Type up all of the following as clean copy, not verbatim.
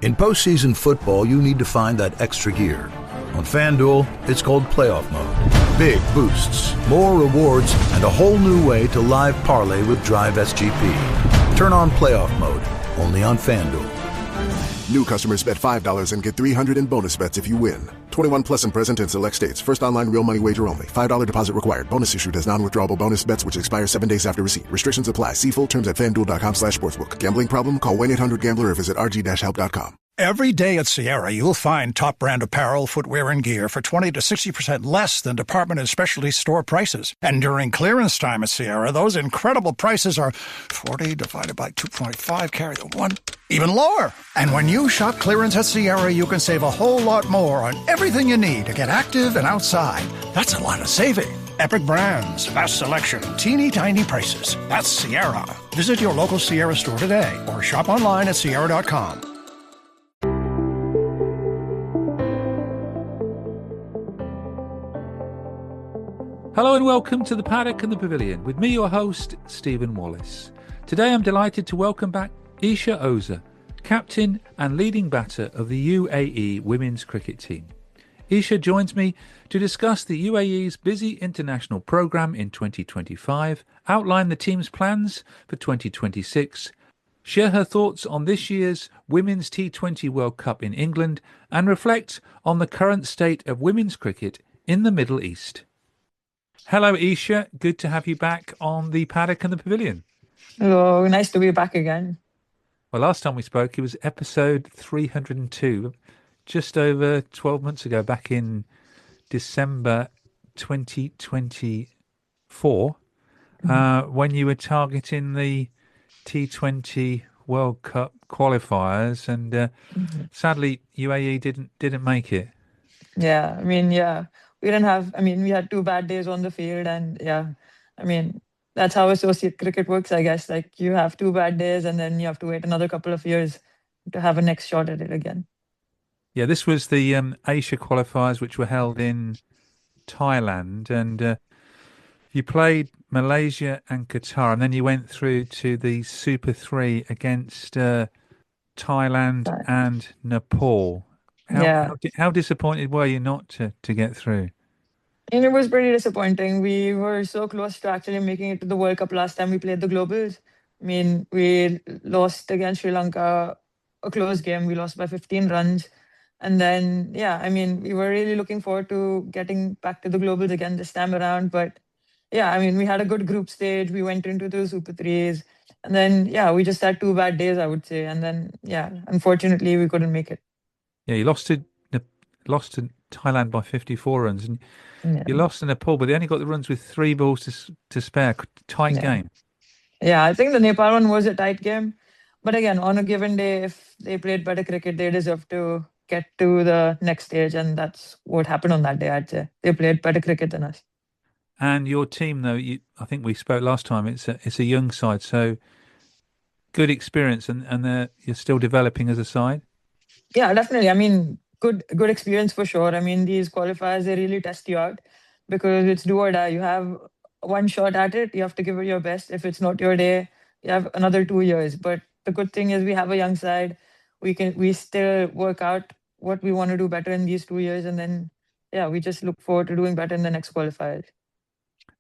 In postseason football, you need to find that extra gear. On FanDuel, it's called Playoff Mode. Big boosts, more rewards, and a whole new way to live parlay with Drive SGP. Turn on Playoff Mode, only on FanDuel. New customers bet $5 and get $300 in bonus bets if you win. 21 plus and present in select states. First online real money wager only. $5 deposit required. Bonus issued as non-withdrawable bonus bets which expire 7 days after receipt. Restrictions apply. See full terms at FanDuel.com/sportsbook. Gambling problem? Call 1-800-GAMBLER or visit rg-help.com. Every day at Sierra, you'll find top brand apparel, footwear, and gear for 20 to 60% less than department and specialty store prices. And during clearance time at Sierra, those incredible prices are 40 divided by 2.5, carry the 1, even lower. And when you shop clearance at Sierra, you can save a whole lot more on everything you need to get active and outside. That's a lot of saving. Epic brands, vast selection, teeny tiny prices. That's Sierra. Visit your local Sierra store today or shop online at Sierra.com. Hello and welcome to the Paddock and the Pavilion with me, your host, Stephen Wallace. Today I'm delighted to welcome back Esha Oza, captain and leading batter of the UAE women's cricket team. Esha joins me to discuss the UAE's busy international programme in 2025, outline the team's plans for 2026, share her thoughts on this year's Women's T20 World Cup in England, and reflect on the current state of women's cricket in the Middle East. Hello, Esha. Good to have you back on the Paddock and the Pavilion. Hello, nice to be back again. Well, last time we spoke, it was episode 302, just over 12 months ago, back in December 2024, when you were targeting the T20 World Cup qualifiers, and sadly, UAE didn't make it. Yeah, we had 2 bad days on the field, and that's how associate cricket works, I guess. Like, you have 2 bad days and then you have to wait another couple of years to have a next shot at it again. Yeah, this was the Asia qualifiers, which were held in Thailand, and you played Malaysia and Qatar, and then you went through to the Super 3 against Thailand and Nepal. How disappointed were you not to get through? And it was pretty disappointing. We were so close to actually making it to the World Cup last time we played the Globals. We lost against Sri Lanka, a close game. We lost by 15 runs. And then, we were really looking forward to getting back to the Globals again this time around. But we had a good group stage. We went into the Super 3s. And then, we just had 2 bad days, I would say. And then, unfortunately, we couldn't make it. Yeah, you lost to Thailand by 54 runs, and you lost to Nepal, but they only got the runs with 3 balls to spare. Tight game. Yeah, I think the Nepal one was a tight game. But again, on a given day, if they played better cricket, they deserve to get to the next stage, and that's what happened on that day, I'd say. They played better cricket than us. And your team, though, I think we spoke last time, it's a young side, so good experience, and you're still developing as a side? Yeah, definitely. Good experience for sure. These qualifiers, they really test you out because it's do or die. You have 1 shot at it. You have to give it your best. If it's not your day, you have another 2 years. But the good thing is we have a young side. We still work out what we want to do better in these 2 years. And then, we just look forward to doing better in the next qualifiers.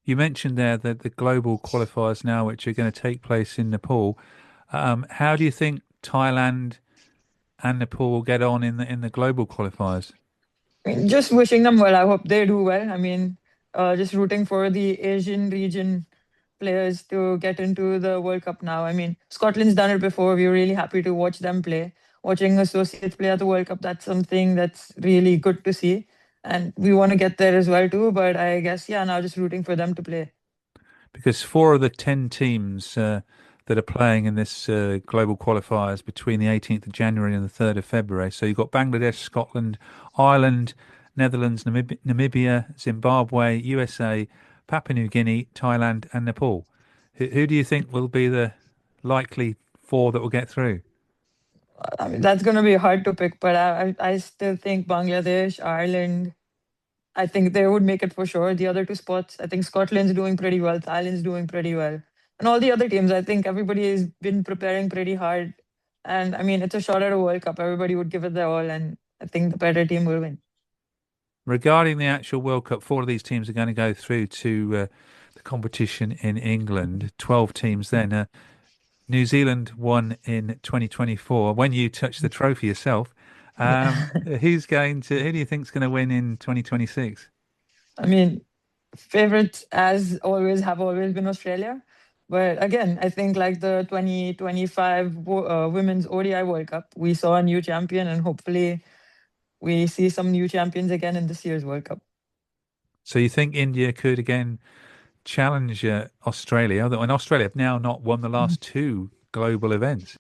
You mentioned there that the global qualifiers now, which are going to take place in Nepal. How do you think Thailand and Nepal will get on in the global qualifiers? Just wishing them well. I hope they do well. Just rooting for the Asian region players to get into the World Cup now. Scotland's done it before. We're really happy to watch them play. Watching associates play at the World Cup, that's something that's really good to see. And we want to get there as well too. But I guess, now just rooting for them to play. Because 4 of the 10 teams that are playing in this global qualifiers between the 18th of January and the 3rd of February. So you've got Bangladesh, Scotland, Ireland, Netherlands, Namibia, Zimbabwe, USA, Papua New Guinea, Thailand and Nepal. Who do you think will be the likely 4 that will get through? That's going to be hard to pick, but I still think Bangladesh, Ireland, I think they would make it for sure. The other 2 spots, I think Scotland's doing pretty well, Thailand's doing pretty well. And all the other teams, I think everybody has been preparing pretty hard And I mean, it's a shot at a World Cup. Everybody would give it their all, and I think the better team will win. Regarding the actual World Cup, 4 of these teams are going to go through to the competition in England. 12 teams then. New Zealand won in 2024. When you touch the trophy yourself, who do you think's going to win in 2026? I mean, favorites as always have always been Australia. But again, I think like the 2025 Women's ODI World Cup, we saw a new champion, and hopefully we see some new champions again in this year's World Cup. So you think India could again challenge Australia? And Australia have now not won the last 2 global events.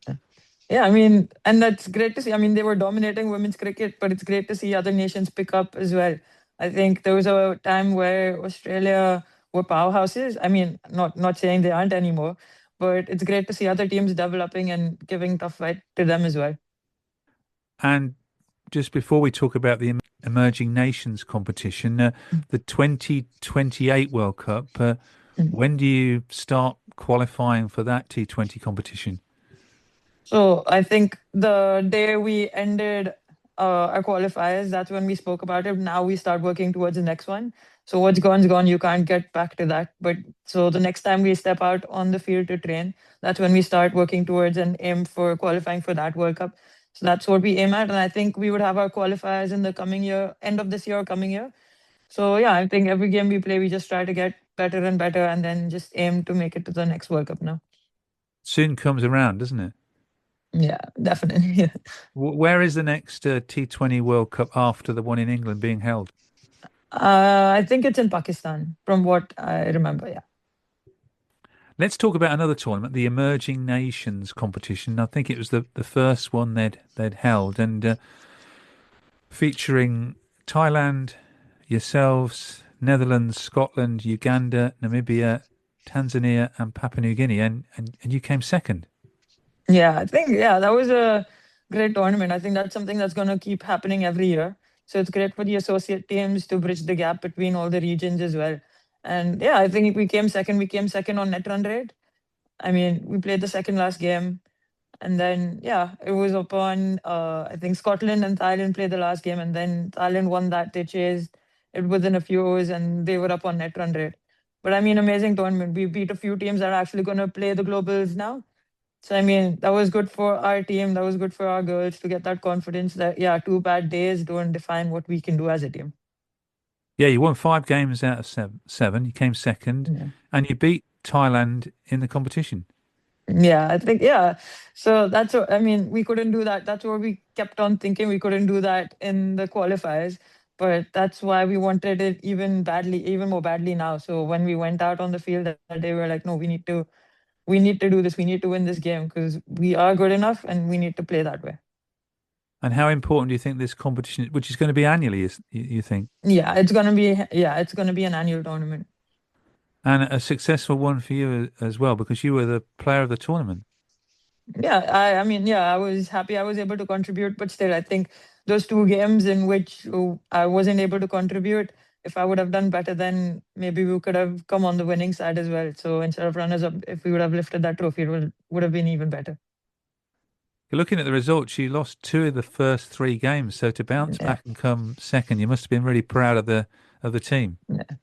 Yeah, I mean, and that's great to see. I mean, they were dominating women's cricket, but it's great to see other nations pick up as well. I think there was a time where Australia were powerhouses. I mean, not saying they aren't anymore, but it's great to see other teams developing and giving tough fight to them as well. And just before we talk about the emerging nations competition, the 2028 World Cup, when do you start qualifying for that T20 competition? So I think the day we ended our qualifiers, that's when we spoke about it. Now we start working towards the next one. So what's gone's gone. You can't get back to that. But so the next time we step out on the field to train, that's when we start working towards and aim for qualifying for that World Cup. So that's what we aim at. And I think we would have our qualifiers in the coming year, end of this year or coming year. So yeah, I think every game we play, we just try to get better and better and then just aim to make it to the next World Cup now. Soon comes around, doesn't it? Yeah, definitely. Where is the next T20 World Cup after the one in England being held? I think it's in Pakistan, from what I remember. Yeah. Let's talk about another tournament, the Emerging Nations competition. I think it was the first one they'd held, and featuring Thailand, yourselves, Netherlands, Scotland, Uganda, Namibia, Tanzania, and Papua New Guinea, and you came second. Yeah, I think that was a great tournament. I think that's something that's going to keep happening every year. So it's great for the associate teams to bridge the gap between all the regions as well. And yeah, I think we came second. We came second on net run rate. I mean, we played the second last game. And then, yeah, it was upon, I think Scotland and Thailand played the last game. And then Thailand won that. They chased it within a few hours and they were up on net run rate. But I mean, amazing tournament. We beat a few teams that are actually going to play the globals now. So, I mean, that was good for our team. That was good for our girls to get that confidence that, yeah, 2 bad days don't define what we can do as a team. Yeah, you won 5 games out of 7. You came second, and you beat Thailand in the competition. Yeah, I think, So that's what, I mean, we couldn't do that. That's what we kept on thinking. We couldn't do that in the qualifiers, but that's why we wanted it even more badly now. So when we went out on the field that day, we were like, no, we need to do this. We need to win this game because we are good enough and we need to play that way. And how important do you think this competition, which is going to be annually, is, you think? Yeah, it's going to be an annual tournament. And a successful one for you as well, because you were the player of the tournament. Yeah, I mean, I was happy I was able to contribute, but still, I think those 2 games in which I wasn't able to contribute, if I would have done better, then maybe we could have come on the winning side as well. So instead of runners up, if we would have lifted that trophy, it would have been even better. Looking at the results, you lost 2 of the first 3 games, so to bounce back and come second, you must have been really proud of the team.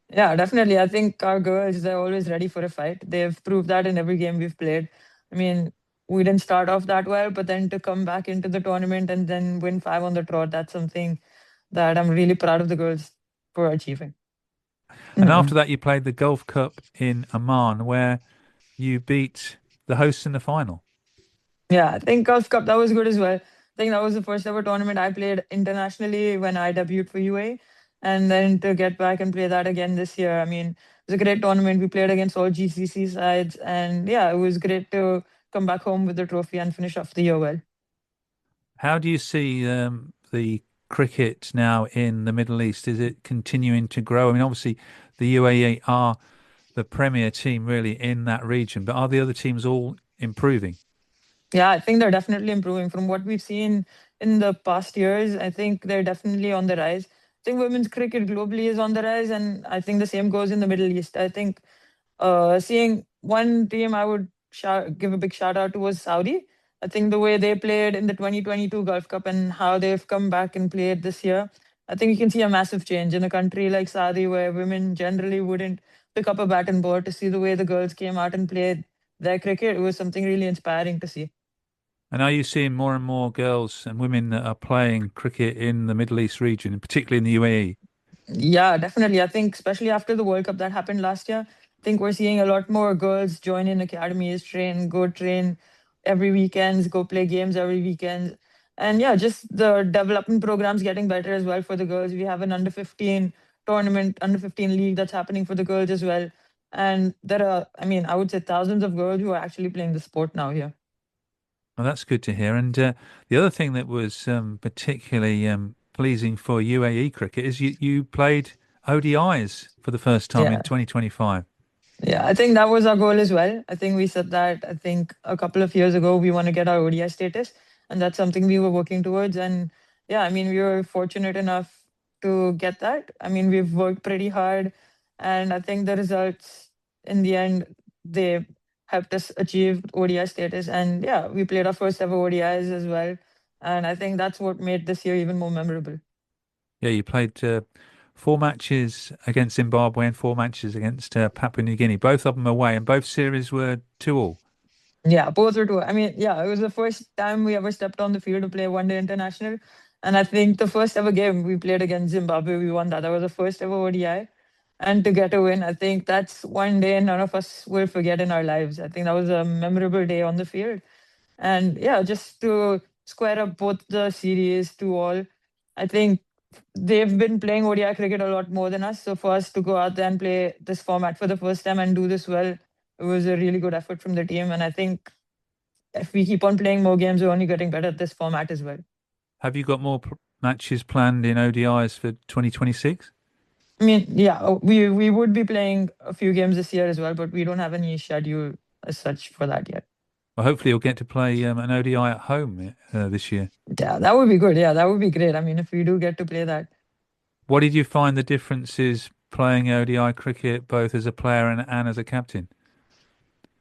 Yeah, definitely. I think our girls, they're always ready for a fight. They've proved that in every game we've played. I mean, we didn't start off that well, but then to come back into the tournament and then win 5 on the trot, that's something that I'm really proud of the girls for achieving. And after that, you played the Gulf Cup in Amman, where you beat the hosts in the final. Yeah, I think Gulf Cup, that was good as well. I think that was the first ever tournament I played internationally when I debuted for UAE. And then to get back and play that again this year, I mean, it was a great tournament. We played against all GCC sides. And yeah, it was great to come back home with the trophy and finish off the year well. How do you see the cricket now in the Middle East? Is it continuing to grow? I mean, obviously, the UAE are the premier team really in that region, but are the other teams all improving? Yeah, I think they're definitely improving from what we've seen in the past years. I think they're definitely on the rise. I think women's cricket globally is on the rise, and I think the same goes in the Middle East. I think seeing one team I would give a big shout out to was Saudi. I think the way they played in the 2022 Gulf Cup and how they've come back and played this year, I think you can see a massive change in a country like Saudi where women generally wouldn't pick up a bat and ball. To see the way the girls came out and played their cricket, it was something really inspiring to see. And are you seeing more and more girls and women that are playing cricket in the Middle East region, and particularly in the UAE? Yeah, definitely. I think especially after the World Cup that happened last year, I think we're seeing a lot more girls join in academies, train every weekends, go play games every weekend. And yeah, just the development programs getting better as well for the girls. We have an under 15 tournament, under 15 league that's happening for the girls as well. And there are, I mean, I would say thousands of girls who are actually playing the sport now here. Well, that's good to hear. And the other thing that was particularly pleasing for UAE cricket is you played ODIs for the first time in Yeah. 2025. Yeah, I think that was our goal as well. I think we said that, I think a couple of years ago, we want to get our ODI status, and that's something we were working towards. And yeah, I mean, we were fortunate enough to get that. I mean, we've worked pretty hard, and I think the results in the end, they helped us achieve ODI status. And yeah, we played our first ever ODIs as well. And I think that's what made this year even more memorable. Yeah, you played 4 matches against Zimbabwe and 4 matches against Papua New Guinea, both of them away, and both series were 2-2. Yeah, both were two. I mean, yeah, it was the first time we ever stepped on the field to play one day international. And I think the first ever game we played against Zimbabwe, we won that. That was the first ever ODI. And to get a win, I think that's one day none of us will forget in our lives. I think that was a memorable day on the field. And yeah, just to square up both the series to all, I think they've been playing ODI cricket a lot more than us. So for us to go out there and play this format for the first time and do this well, it was a really good effort from the team. And I think if we keep on playing more games, we're only getting better at this format as well. Have you got more matches planned in ODIs for 2026? I mean, yeah, we would be playing a few games this year as well, but we don't have any schedule as such for that yet. Well, hopefully you'll get to play an ODI at home this year. Yeah, that would be good. Yeah, that would be great. I mean, if we do get to play that. What did you find the differences playing ODI cricket both as a player and as a captain?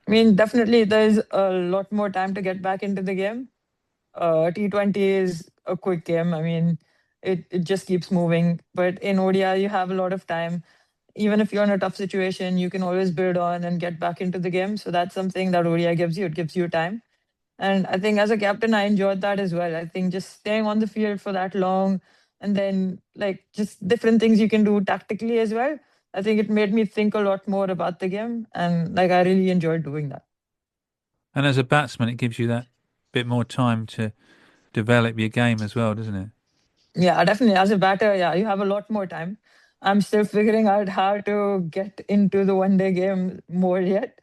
I mean, definitely there's a lot more time to get back into the game. T20 is a quick game. I mean, it just keeps moving. But in ODI, you have a lot of time. Even if you're in a tough situation, you can always build on and get back into the game. So that's something that ODI gives you. It gives you time. And I think as a captain, I enjoyed that as well. I think just staying on the field for that long and then like just different things you can do tactically as well. I think it made me think a lot more about the game. And like I really enjoyed doing that. And as a batsman, it gives you that bit more time to develop your game as well, doesn't it? Yeah, definitely. As a batter, yeah, you have a lot more time. I'm still figuring out how to get into the one day game more yet.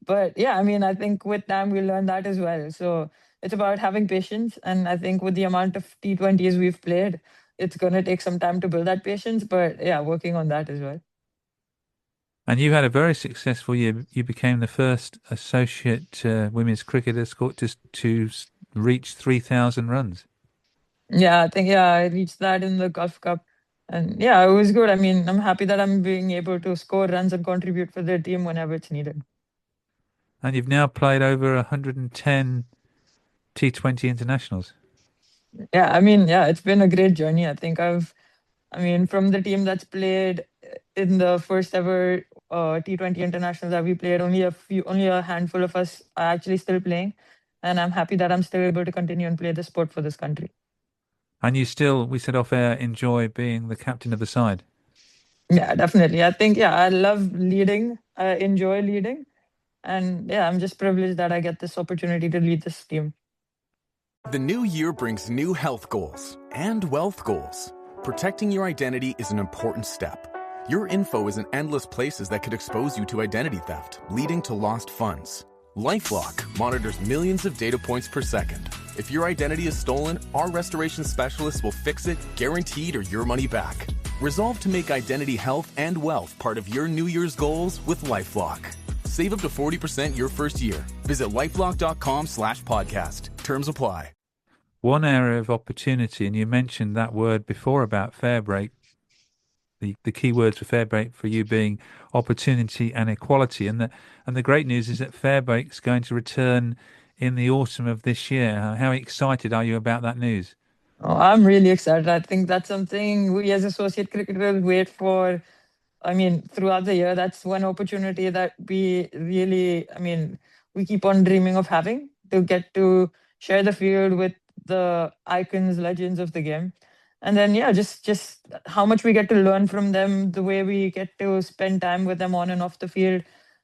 But yeah, I mean, I think with time we'll learn that as well. So it's about having patience. And I think with the amount of T20s we've played, it's going to take some time to build that patience. But yeah, working on that as well. And you had a very successful year. You became the first associate women's cricketer to reach 3,000 runs. Yeah, I think, yeah, I reached that in the Gulf Cup. And yeah, it was good. I mean, I'm happy that I'm being able to score runs and contribute for the team whenever it's needed. And you've now played over 110 T20 internationals. Yeah, I mean, yeah, it's been a great journey. I mean, from the team that's played in the first ever T20 international that we played, only a handful of us are actually still playing. And I'm happy that I'm still able to continue and play the sport for this country. And you still, we said off air, enjoy being the captain of the side. Yeah, definitely. I think, yeah, I love leading. I enjoy leading. And yeah, I'm just privileged that I get this opportunity to lead this team. The new year brings new health goals and wealth goals. Protecting your identity is an important step. Your info is in endless places that could expose you to identity theft, leading to lost funds. LifeLock monitors millions of data points per second. If your identity is stolen, our restoration specialists will fix it, guaranteed or your money back. Resolve to make identity health and wealth part of your New Year's goals with LifeLock. Save up to 40% your first year. Visit lifelock.com/podcast. Terms apply. One area of opportunity, and you mentioned that word before about FairBreak, the key words for FairBreak for you being opportunity and equality. And the great news is that FairBreak's going to return in the autumn of this year. How excited are you about that news? Oh, I'm really excited. I think that's something we as associate cricketers wait for. I mean, throughout the year, that's one opportunity that we really, I mean, we keep on dreaming of having to get to share the field with the icons, legends of the game. And then, yeah, just how much we get to learn from them, the way we get to spend time with them on and off the field.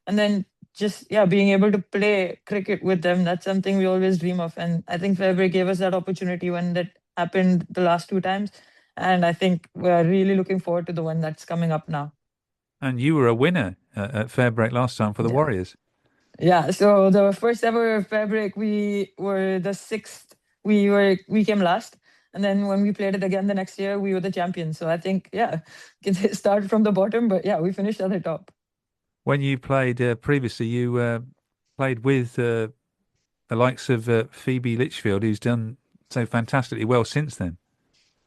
And then just, yeah, being able to play cricket with them, that's something we always dream of. And I think FairBreak gave us that opportunity when that happened the last two times. And I think we're really looking forward to the one that's coming up now. And you were a winner at FairBreak last time for the Yeah. Warriors. Yeah, so the first ever FairBreak, we were the sixth. We came last, and then when we played it again the next year, we were the champions. So I think, yeah, can start from the bottom, but yeah, we finished at the top. When you played previously, you played with the likes of Phoebe Litchfield, who's done so fantastically well since then.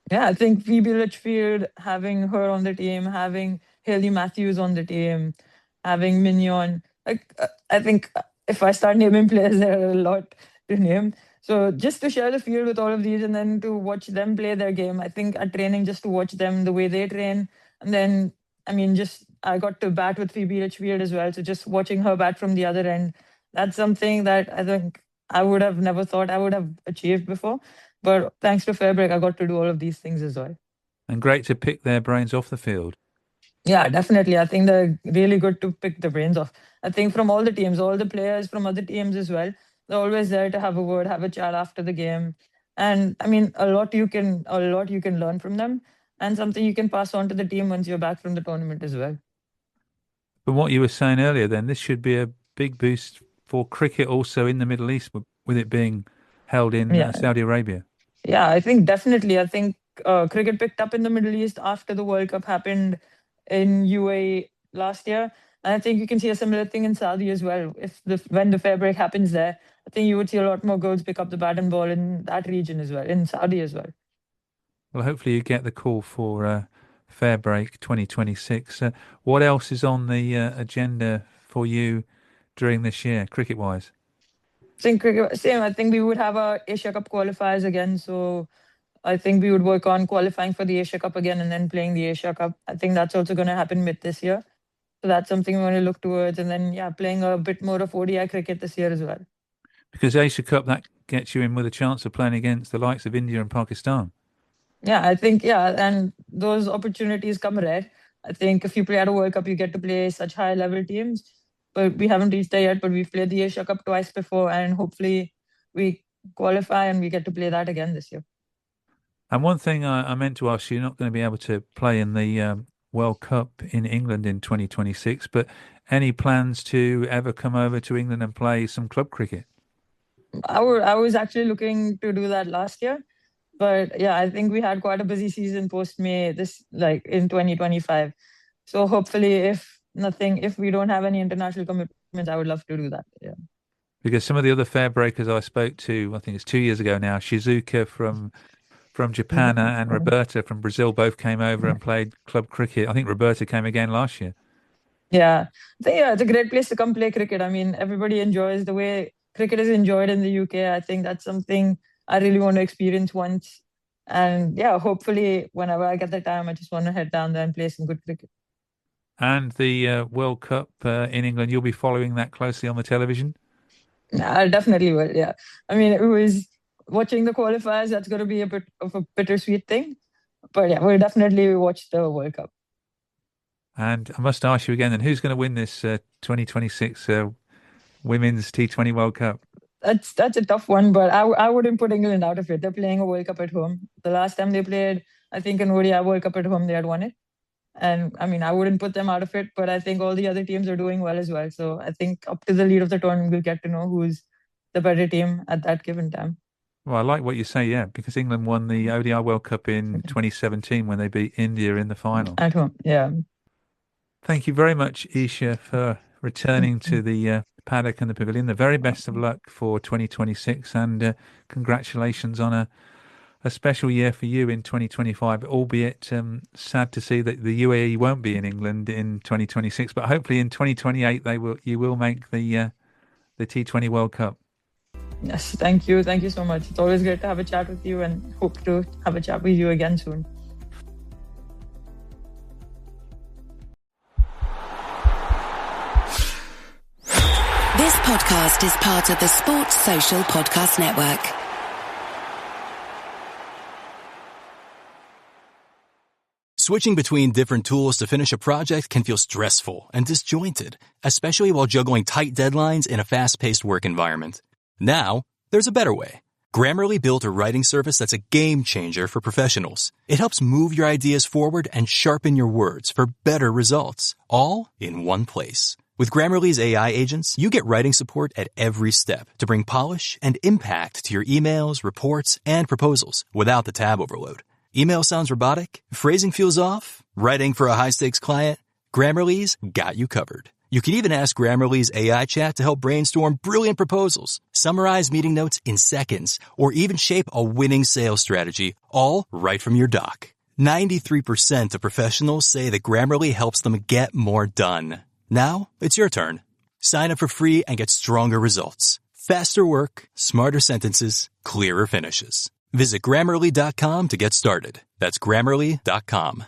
Yeah, I think Phoebe Litchfield, having her on the team, having Haley Matthews on the team, having Mignon. I think if I start naming players, there are a lot to name. So just to share the field with all of these and then to watch them play their game, I think at training, just to watch them, the way they train. And then, I mean, just I got to bat with Phoebe Litchfield as well. So just watching her bat from the other end, that's something that I think I would have never thought I would have achieved before. But thanks to FairBreak, I got to do all of these things as well. And great to pick their brains off the field. Yeah, definitely. I think they're really good to pick the brains off. I think from all the teams, all the players from other teams as well, they're always there to have a word, have a chat after the game. And I mean, a lot you can learn from them, and something you can pass on to the team once you're back from the tournament as well. From what you were saying earlier, then this should be a big boost for cricket also in the Middle East, with it being held in Yeah, Saudi Arabia. yeah, I think definitely. I think cricket picked up in the Middle East after the World Cup happened in UAE last year. And I think you can see a similar thing in Saudi as well. If the when the fair break happens there, I think you would see a lot more girls pick up the bat and ball in that region as well, in Saudi as well. Well, hopefully you get the call for FairBreak 2026. What else is on the agenda for you during this year, cricket-wise? Same cricket, same. I think we would have our Asia Cup qualifiers again. So I think we would work on qualifying for the Asia Cup again and then playing the Asia Cup. I think that's also going to happen mid this year. So that's something we want to look towards. And then, yeah, playing a bit more of ODI cricket this year as well. Because Asia Cup, that gets you in with a chance of playing against the likes of India and Pakistan. Yeah, I think, yeah. And those opportunities come rare. I think if you play at a World Cup, you get to play such high level teams. But we haven't reached there yet. But we've played the Asia Cup twice before. And hopefully we qualify and we get to play that again this year. And one thing I meant to ask you, you're not going to be able to play in the World Cup in England in 2026, but any plans to ever come over to England and play some club cricket? I was actually looking to do that last year. But yeah, I think we had quite a busy season post May this like in 2025. So hopefully if we don't have any international commitments, I would love to do that. Yeah. Because some of the other fair breakers I spoke to, I think it's 2 years ago now, Shizuka from Japan and Roberta from Brazil both came over and played club cricket. I think Roberta came again last year. Yeah. So yeah, it's a great place to come play cricket. I mean, everybody enjoys the way cricket is enjoyed in the UK. I think that's something I really want to experience once. And yeah, hopefully whenever I get the time, I just want to head down there and play some good cricket. And the World Cup in England, you'll be following that closely on the television? I definitely will. Yeah. I mean, it was watching the qualifiers. That's going to be a bit of a bittersweet thing. But yeah, we'll definitely watch the World Cup. And I must ask you again, then, who's going to win this 2026 Women's T20 World Cup? That's a tough one, but I wouldn't put England out of it. They're playing a World Cup at home. The last time they played, I think an ODI World Cup at home, they had won it. And I mean, I wouldn't put them out of it, but I think all the other teams are doing well as well. So I think up to the lead of the tournament, we'll get to know who's the better team at that given time. Well, I like what you say, yeah, because England won the ODI World Cup in 2017 when they beat India in the final. At home, yeah. Thank you very much, Esha, for returning to the Paddock and the Pavilion. The very best of luck for 2026 and congratulations on a special year for you in 2025, albeit sad to see that the UAE won't be in England in 2026, but hopefully in 2028 you will make the T20 World Cup. Yes, thank you. Thank you so much. It's always great to have a chat with you and hope to have a chat with you again soon. This podcast is part of the Sports Social Podcast Network. Switching between different tools to finish a project can feel stressful and disjointed, especially while juggling tight deadlines in a fast-paced work environment. Now, there's a better way. Grammarly built a writing service that's a game changer for professionals. It helps move your ideas forward and sharpen your words for better results, all in one place. With Grammarly's AI agents, you get writing support at every step to bring polish and impact to your emails, reports, and proposals without the tab overload. Email sounds robotic? Phrasing feels off? Writing for a high-stakes client? Grammarly's got you covered. You can even ask Grammarly's AI chat to help brainstorm brilliant proposals, summarize meeting notes in seconds, or even shape a winning sales strategy, all right from your dock. 93% of professionals say that Grammarly helps them get more done. Now, it's your turn. Sign up for free and get stronger results. Faster work, smarter sentences, clearer finishes. Visit Grammarly.com to get started. That's Grammarly.com.